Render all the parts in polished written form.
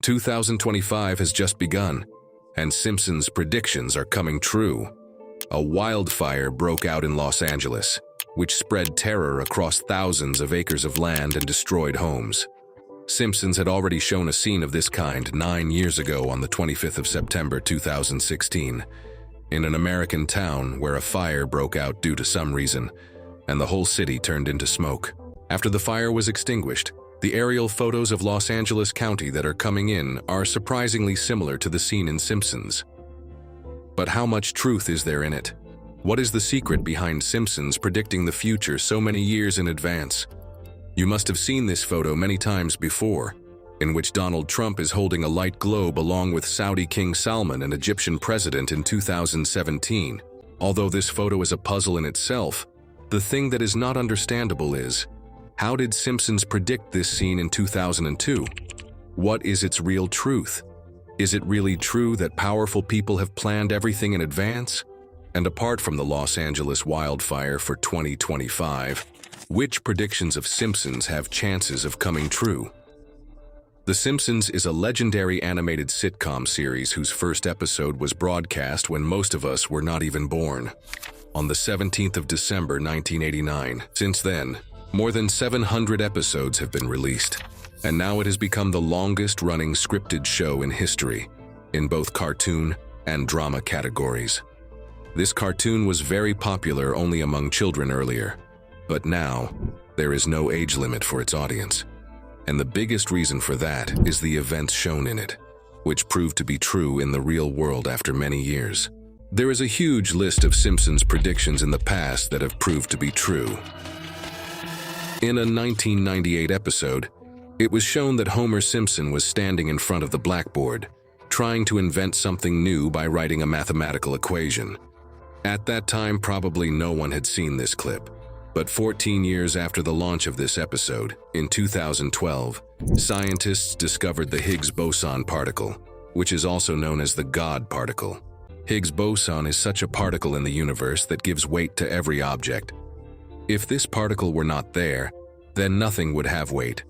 2025 has just begun, and Simpsons' predictions are coming true. A wildfire broke out in Los Angeles, which spread terror across thousands of acres of land and destroyed homes. Simpsons had already shown a scene of this kind 9 years ago on the 25th of September 2016, in an American town where a fire broke out due to some reason, and the whole city turned into smoke. After the fire was extinguished, the aerial photos of Los Angeles County that are coming in are surprisingly similar to the scene in Simpsons. But how much truth is there in it? What is the secret behind Simpsons predicting the future so many years in advance? You must have seen this photo many times before, in which Donald Trump is holding a light globe along with Saudi King Salman and Egyptian president in 2017. Although this photo is a puzzle in itself, the thing that is not understandable is, how did Simpsons predict this scene in 2002? What is its real truth? Is it really true that powerful people have planned everything in advance? And apart from the Los Angeles wildfire for 2025, which predictions of Simpsons have chances of coming true? The Simpsons is a legendary animated sitcom series whose first episode was broadcast when most of us were not even born, on the 17th of December 1989. Since then, more than 700 episodes have been released, and now it has become the longest-running scripted show in history, in both cartoon and drama categories. This cartoon was very popular only among children earlier, but now there is no age limit for its audience. And the biggest reason for that is the events shown in it, which proved to be true in the real world after many years. There is a huge list of Simpsons predictions in the past that have proved to be true. In a 1998 episode, it was shown that Homer Simpson was standing in front of the blackboard, trying to invent something new by writing a mathematical equation. At that time, probably no one had seen this clip. But 14 years after the launch of this episode, in 2012, scientists discovered the Higgs boson particle, which is also known as the God particle. Higgs boson is such a particle in the universe that gives weight to every object. If this particle were not there, then nothing would have weight,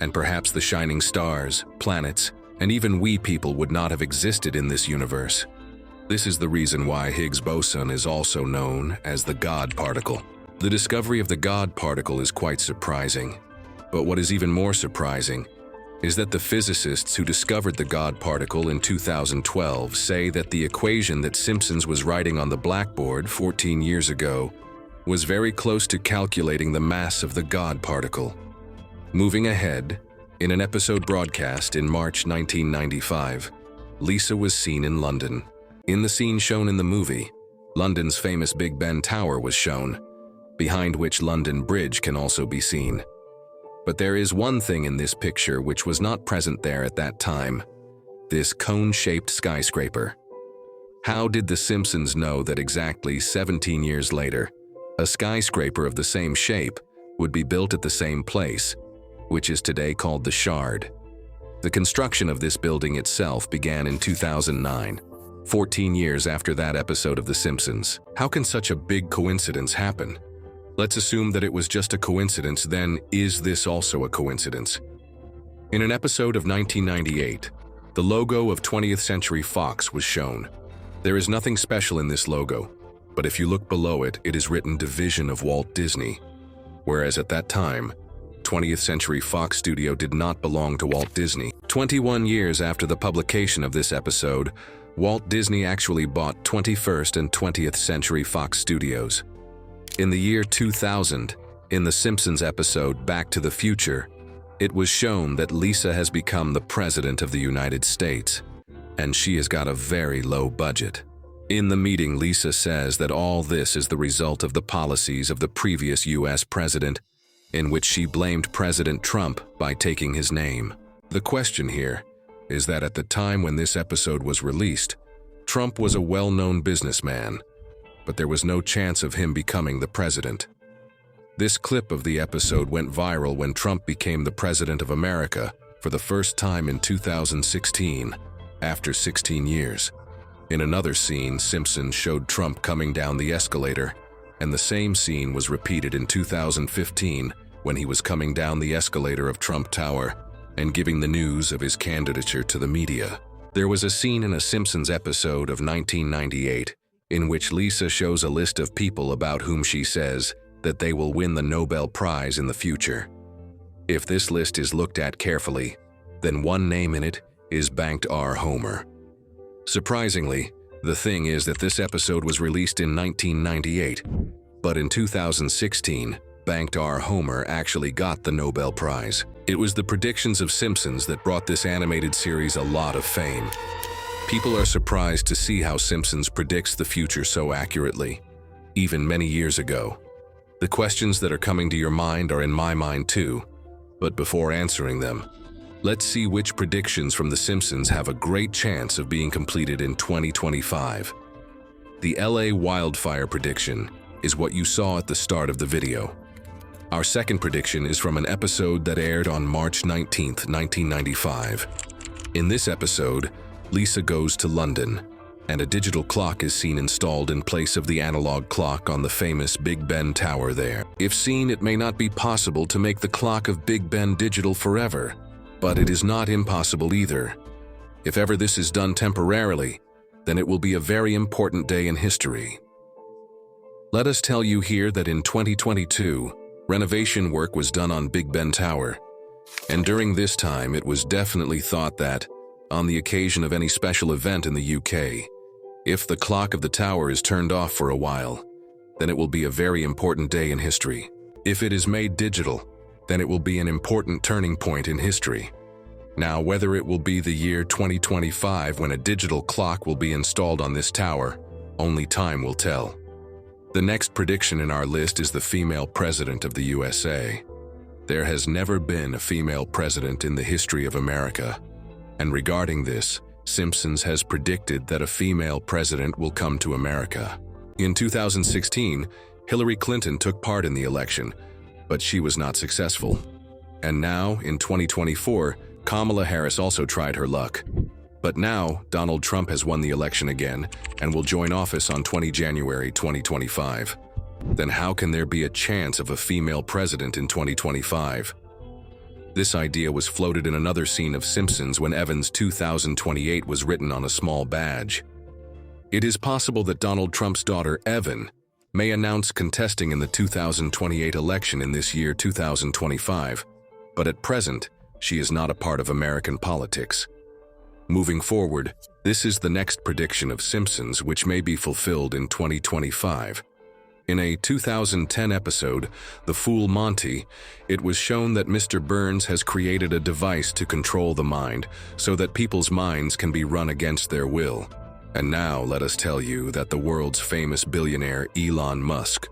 and perhaps the shining stars, planets, and even we people would not have existed in this universe. This is the reason why Higgs boson is also known as the God particle. The discovery of the God particle is quite surprising, but what is even more surprising is that the physicists who discovered the God particle in 2012 say that the equation that Simpsons was writing on the blackboard 14 years ago was very close to calculating the mass of the God particle. Moving ahead, in an episode broadcast in March 1995, Lisa was seen in London. In the scene shown in the movie, London's famous Big Ben Tower was shown, behind which London Bridge can also be seen. But there is one thing in this picture which was not present there at that time: this cone-shaped skyscraper. How did The Simpsons know that exactly 17 years later, a skyscraper of the same shape would be built at the same place, which is today called the Shard? The construction of this building itself began in 2009, 14 years after that episode of The Simpsons. How can such a big coincidence happen? Let's assume that it was just a coincidence, then is this also a coincidence? In an episode of 1998, the logo of 20th Century Fox was shown. There is nothing special in this logo, but if you look below it, it is written Division of Walt Disney, whereas at that time, 20th Century Fox Studio did not belong to Walt Disney. 21 years after the publication of this episode, Walt Disney actually bought 21st and 20th Century Fox Studios. In the year 2000, in the Simpsons episode Back to the Future, it was shown that Lisa has become the President of the United States, and she has got a very low budget. In the meeting, Lisa says that all this is the result of the policies of the previous US president, in which she blamed President Trump by taking his name. The question here is that at the time when this episode was released, Trump was a well-known businessman, but there was no chance of him becoming the president. This clip of the episode went viral when Trump became the President of America for the first time in 2016, after 16 years. In another scene, Simpsons showed Trump coming down the escalator, and the same scene was repeated in 2015 when he was coming down the escalator of Trump Tower. and giving the news of his candidature to the media. There was a scene in a Simpsons episode of 1998 in which Lisa shows a list of people about whom she says that they will win the Nobel Prize in the future. If this list is looked at carefully, then one name in it is Banked R. Homer. Surprisingly, the thing is that this episode was released in 1998, but in 2016, Banked R. Homer actually got the Nobel Prize. It was the predictions of Simpsons that brought this animated series a lot of fame. People are surprised to see how Simpsons predicts the future so accurately, even many years ago. The questions that are coming to your mind are in my mind too, but before answering them, let's see which predictions from The Simpsons have a great chance of being completed in 2025. The LA wildfire prediction is what you saw at the start of the video. Our second prediction is from an episode that aired on March 19, 1995. In this episode, Lisa goes to London, and a digital clock is seen installed in place of the analog clock on the famous Big Ben Tower there. If seen, it may not be possible to make the clock of Big Ben digital forever, but it is not impossible either. If ever this is done temporarily, then it will be a very important day in history. Let us tell you here that in 2022, renovation work was done on Big Ben Tower, and during this time it was definitely thought that, on the occasion of any special event in the UK, if the clock of the tower is turned off for a while, then it will be a very important day in history. If it is made digital, then it will be an important turning point in history. Now, whether it will be the year 2025 when a digital clock will be installed on this tower, only time will tell. The next prediction in our list is the female president of the USA. There has never been a female president in the history of America, and regarding this, Simpsons has predicted that a female president will come to America. In 2016, Hillary Clinton took part in the election, but she was not successful. And now, in 2024, Kamala Harris also tried her luck. But now, Donald Trump has won the election again and will join office on 20 January 2025. Then how can there be a chance of a female president in 2025? This idea was floated in another scene of Simpsons when Evan's 2028 was written on a small badge. It is possible that Donald Trump's daughter, Evan, may announce contesting in the 2028 election in this year 2025, but at present, she is not a part of American politics. Moving forward, this is the next prediction of Simpsons which may be fulfilled in 2025. In a 2010 episode, The Fool Monty, it was shown that Mr. Burns has created a device to control the mind so that people's minds can be run against their will. And now let us tell you that the world's famous billionaire Elon Musk,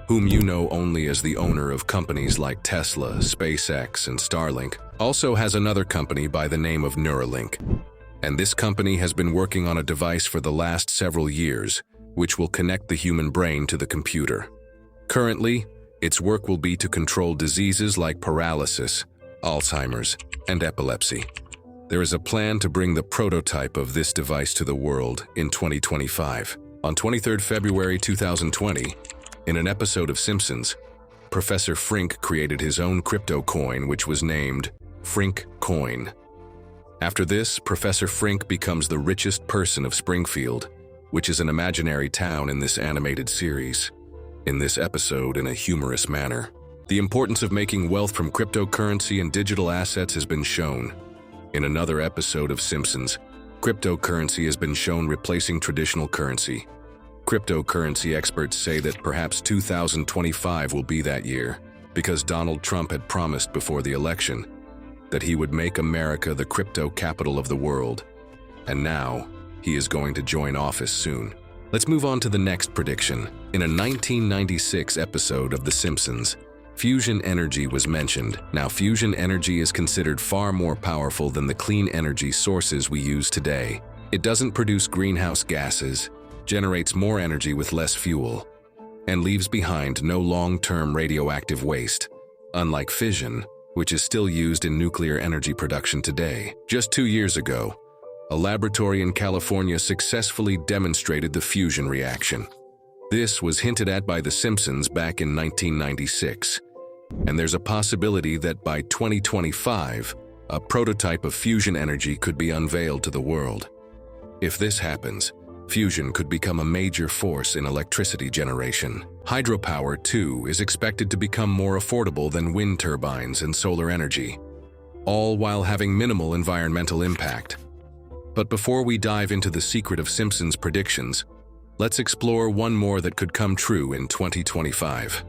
whom you know only as the owner of companies like Tesla, SpaceX, and Starlink, also has another company by the name of Neuralink. And this company has been working on a device for the last several years, which will connect the human brain to the computer. Currently, its work will be to control diseases like paralysis, Alzheimer's, and epilepsy. There is a plan to bring the prototype of this device to the world in 2025. On 23 February 2020, in an episode of Simpsons, Professor Frink created his own crypto coin which was named Frink Coin. After this, Professor Frink becomes the richest person of Springfield, which is an imaginary town in this animated series. In this episode, in a humorous manner, the importance of making wealth from cryptocurrency and digital assets has been shown. In another episode of Simpsons, cryptocurrency has been shown replacing traditional currency. Cryptocurrency experts say that perhaps 2025 will be that year, because Donald Trump had promised before the election that he would make America the crypto capital of the world. And now, he is going to join office soon. Let's move on to the next prediction. In a 1996 episode of The Simpsons, fusion energy was mentioned. Now, fusion energy is considered far more powerful than the clean energy sources we use today. It doesn't produce greenhouse gases, generates more energy with less fuel, and leaves behind no long-term radioactive waste, unlike fission, which is still used in nuclear energy production today. Just 2 years ago, a laboratory in California successfully demonstrated the fusion reaction. This was hinted at by The Simpsons back in 1996, and there's a possibility that by 2025, a prototype of fusion energy could be unveiled to the world. If this happens, fusion could become a major force in electricity generation. Hydropower, too, is expected to become more affordable than wind turbines and solar energy, all while having minimal environmental impact. But before we dive into the secret of Simpsons predictions, let's explore one more that could come true in 2025.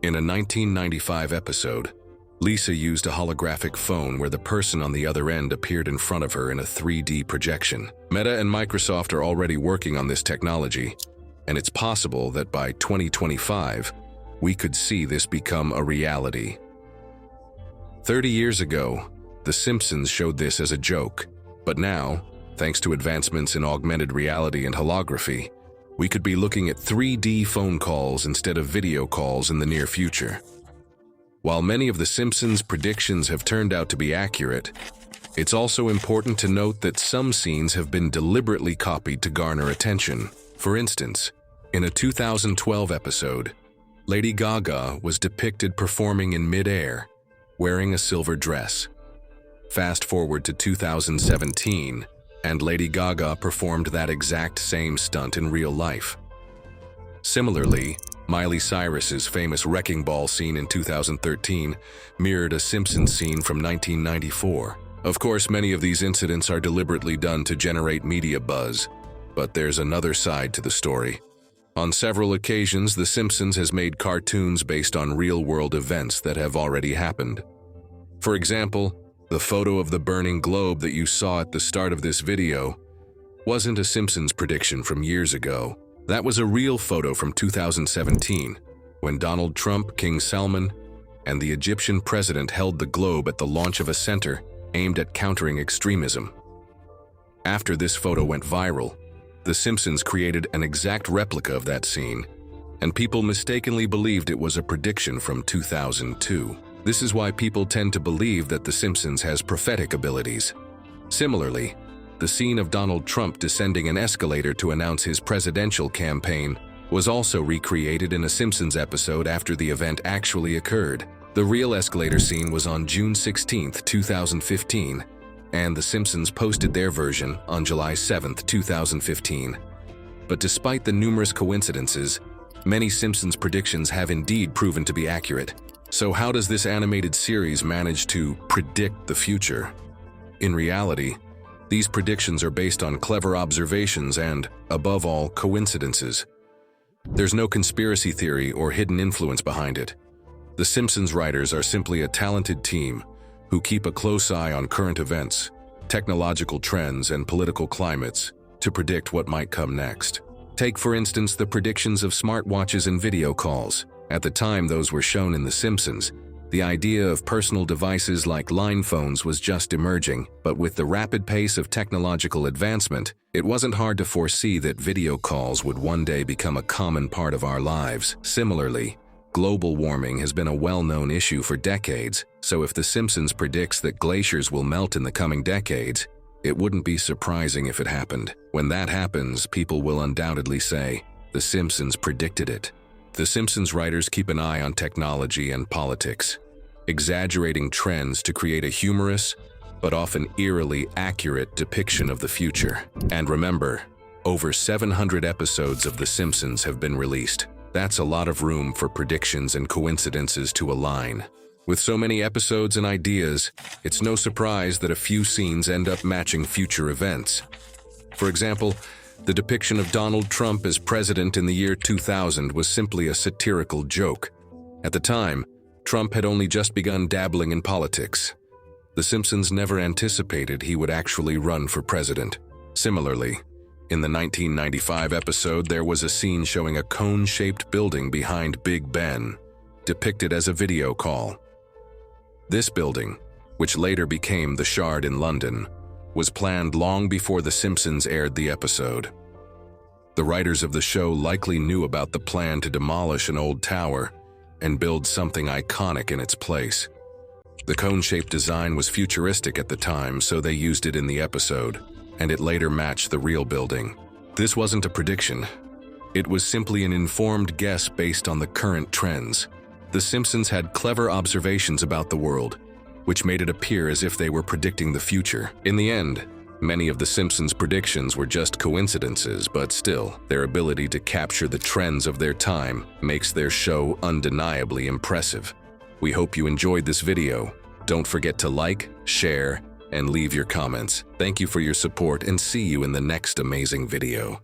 In a 1995 episode, Lisa used a holographic phone where the person on the other end appeared in front of her in a 3D projection. Meta and Microsoft are already working on this technology, and it's possible that by 2025, we could see this become a reality. 30 years ago, The Simpsons showed this as a joke, but now, thanks to advancements in augmented reality and holography, we could be looking at 3D phone calls instead of video calls in the near future. While many of The Simpsons' predictions have turned out to be accurate, it's also important to note that some scenes have been deliberately copied to garner attention. For instance, in a 2012 episode, Lady Gaga was depicted performing in mid-air, wearing a silver dress. Fast forward to 2017, and Lady Gaga performed that exact same stunt in real life. Similarly, Miley Cyrus's famous wrecking ball scene in 2013 mirrored a Simpsons scene from 1994. Of course, many of these incidents are deliberately done to generate media buzz, but there's another side to the story. On several occasions, The Simpsons has made cartoons based on real-world events that have already happened. For example, the photo of the burning globe that you saw at the start of this video wasn't a Simpsons prediction from years ago. That was a real photo from 2017, when Donald Trump, King Salman, and the Egyptian president held the globe at the launch of a center aimed at countering extremism. After this photo went viral, The Simpsons created an exact replica of that scene, and people mistakenly believed it was a prediction from 2002. This is why people tend to believe that The Simpsons has prophetic abilities. Similarly, the scene of Donald Trump descending an escalator to announce his presidential campaign was also recreated in a Simpsons episode after the event actually occurred. The real escalator scene was on June 16, 2015, and The Simpsons posted their version on July 7, 2015. But despite the numerous coincidences, many Simpsons predictions have indeed proven to be accurate. So how does this animated series manage to predict the future? In reality, these predictions are based on clever observations and, above all, coincidences. There's no conspiracy theory or hidden influence behind it. The Simpsons writers are simply a talented team who keep a close eye on current events, technological trends, and political climates to predict what might come next. Take, for instance, the predictions of smartwatches and video calls. At the time those were shown in The Simpsons, the idea of personal devices like line phones was just emerging, but with the rapid pace of technological advancement, it wasn't hard to foresee that video calls would one day become a common part of our lives. Similarly, global warming has been a well-known issue for decades, so if The Simpsons predicts that glaciers will melt in the coming decades, it wouldn't be surprising if it happened. When that happens, people will undoubtedly say, The Simpsons predicted it. The Simpsons writers keep an eye on technology and politics, exaggerating trends to create a humorous, but often eerily accurate depiction of the future. And remember, over 700 episodes of The Simpsons have been released. That's a lot of room for predictions and coincidences to align. With so many episodes and ideas, it's no surprise that a few scenes end up matching future events. For example, the depiction of Donald Trump as president in the year 2000 was simply a satirical joke. At the time, Trump had only just begun dabbling in politics. The Simpsons never anticipated he would actually run for president. Similarly, in the 1995 episode, there was a scene showing a cone-shaped building behind Big Ben, depicted as a video call. This building, which later became the Shard in London, was planned long before The Simpsons aired the episode. The writers of the show likely knew about the plan to demolish an old tower and build something iconic in its place. The cone-shaped design was futuristic at the time, so they used it in the episode, and it later matched the real building. This wasn't a prediction. It was simply an informed guess based on the current trends. The Simpsons had clever observations about the world, which made it appear as if they were predicting the future. In the end, many of the Simpsons' predictions were just coincidences, but still, their ability to capture the trends of their time makes their show undeniably impressive. We hope you enjoyed this video. Don't forget to like, share, and leave your comments. Thank you for your support and see you in the next amazing video.